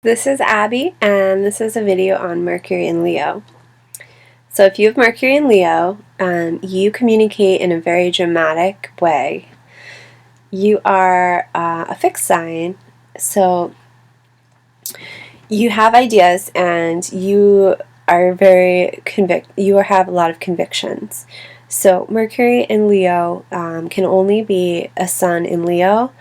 This is Abby, and this is a video on Mercury and Leo. So if you have Mercury and Leo, you communicate in a very dramatic way. You are a fixed sign, so you have ideas and you are you have a lot of convictions. So Mercury and Leo can only be a sun in Leo,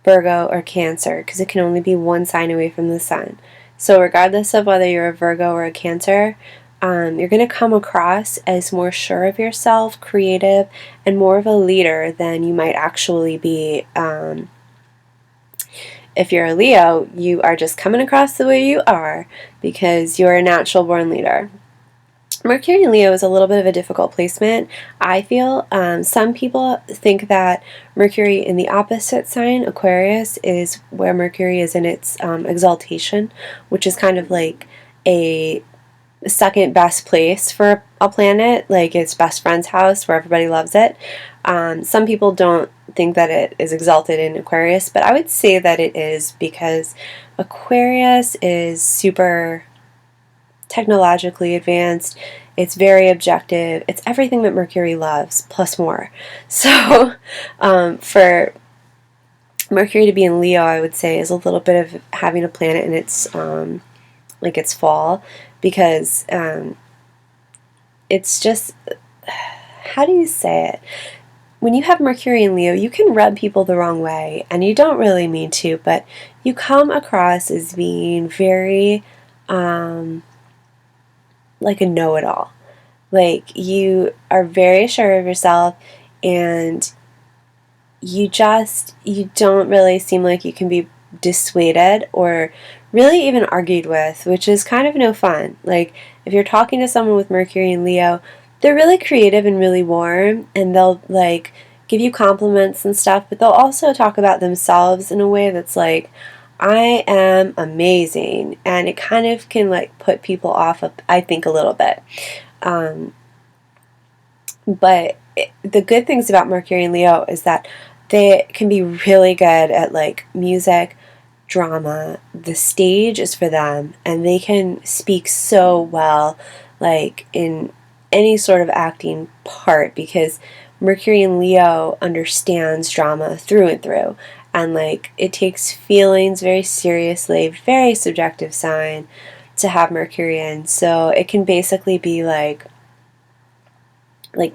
Virgo, or Cancer, because it can only be one sign away from the sun. So regardless of whether you're a Virgo or a Cancer, you're going to come across as more sure of yourself, creative, and more of a leader than you might actually be. If you're a Leo, you are just coming across the way you are because you're a natural born leader. Mercury in Leo is a little bit of a difficult placement, I feel. Some people think that Mercury in the opposite sign, Aquarius, is where Mercury is in its exaltation, which is kind of like a second best place for a planet, like its best friend's house where everybody loves it. Some people don't think that it is exalted in Aquarius, but I would say that it is because Aquarius is super technologically advanced. It's very objective. It's everything that Mercury loves, plus more. So for Mercury to be in Leo, I would say, is a little bit of having a planet in its like its fall, because it's just, how do you say it? When you have Mercury in Leo, you can rub people the wrong way, and you don't really mean to, but you come across as being very like a know-it-all. Like, you are very sure of yourself, and you don't really seem like you can be dissuaded or really even argued with, which is kind of no fun. Like, if you're talking to someone with Mercury and Leo, they're really creative and really warm, and they'll like give you compliments and stuff, but they'll also talk about themselves in a way that's like, I am amazing, and it kind of can like put people off, I think, a little bit. But the good things about Mercury and Leo is that they can be really good at like music, drama. The stage is for them, and they can speak so well, like in any sort of acting part, because Mercury in Leo understands drama through and through, and like it takes feelings very seriously, very subjective sign to have Mercury in. So it can basically be like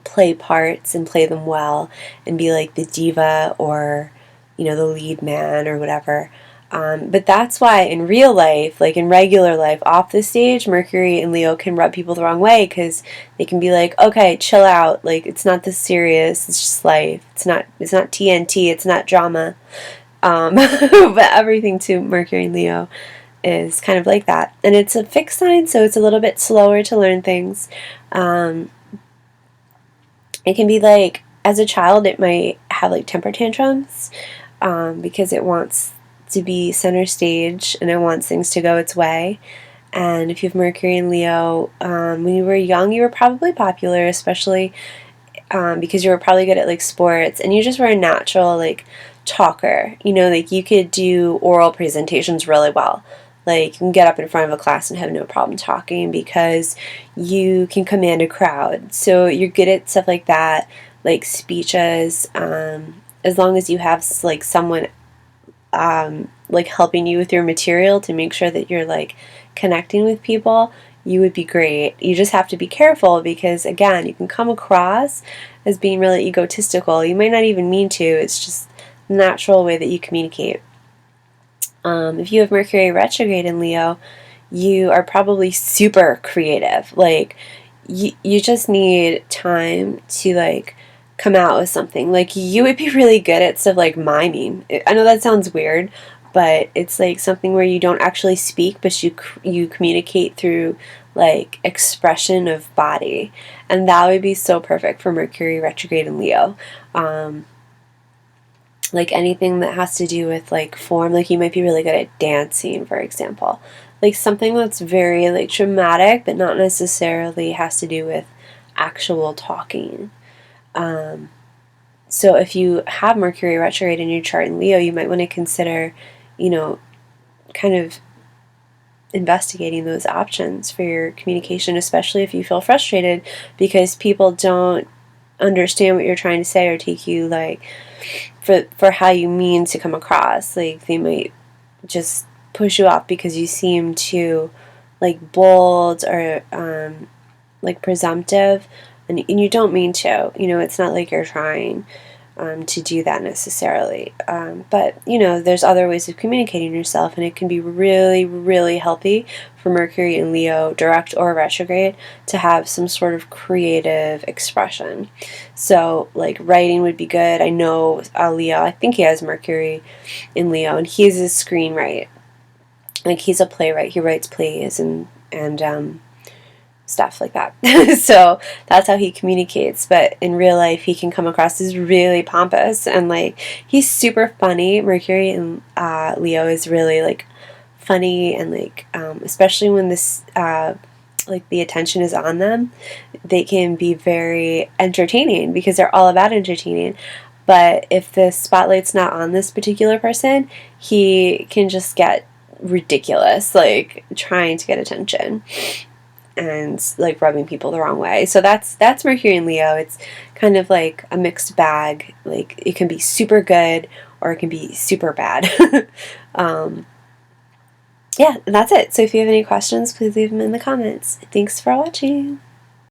play parts and play them well and be like the diva or, the lead man or whatever. But that's why in real life, like in regular life, off the stage, Mercury and Leo can rub people the wrong way, because they can be like, okay, chill out. Like, it's not this serious. It's just life. It's not TNT. It's not drama. But everything to Mercury and Leo is kind of like that. And it's a fixed sign, so it's a little bit slower to learn things. It can be like, as a child, it might have like temper tantrums because it wants to be center stage and it wants things to go its way. And if you have Mercury and Leo, when you were young, you were probably popular, especially because you were probably good at like sports, and you just were a natural like talker. Like you could do oral presentations really well. Like, you can get up in front of a class and have no problem talking because you can command a crowd. So you're good at stuff like that, like speeches. As long as you have like someone like helping you with your material to make sure that you're like connecting with people, you would be great. You just have to be careful because, again, you can come across as being really egotistical. You might not even mean to. It's just the natural way that you communicate. If you have Mercury retrograde in Leo, you are probably super creative. Like, you just need time to like come out with something. Like, you would be really good at stuff like miming. I know that sounds weird, but it's like something where you don't actually speak, but you communicate through like expression of body, and that would be so perfect for Mercury retrograde in Leo. Like anything that has to do with like form, like you might be really good at dancing, for example. Like something that's very like dramatic, but not necessarily has to do with actual talking. So if you have Mercury retrograde in your chart in Leo, you might want to consider, kind of investigating those options for your communication, especially if you feel frustrated because people don't understand what you're trying to say or take you like for how you mean to come across. Like they might just push you off because you seem too like bold or like presumptive, and you don't mean to. It's not like you're trying to do that necessarily. But there's other ways of communicating yourself, and it can be really, really healthy for Mercury in Leo, direct or retrograde, to have some sort of creative expression. So, like, writing would be good. I know Leo, I think he has Mercury in Leo, and he's a screenwriter. Like, he's a playwright. He writes plays and stuff like that. So that's how he communicates. But in real life, he can come across as really pompous and like he's super funny. Mercury in Leo is really like funny and like especially when this like the attention is on them, they can be very entertaining because they're all about entertaining. But if the spotlight's not on this particular person, he can just get ridiculous, like trying to get attention and like rubbing people the wrong way. So that's Mercury in Leo. It's kind of like a mixed bag. Like it can be super good or it can be super bad. Yeah, and that's it. So if you have any questions, please leave them in the comments. Thanks for watching.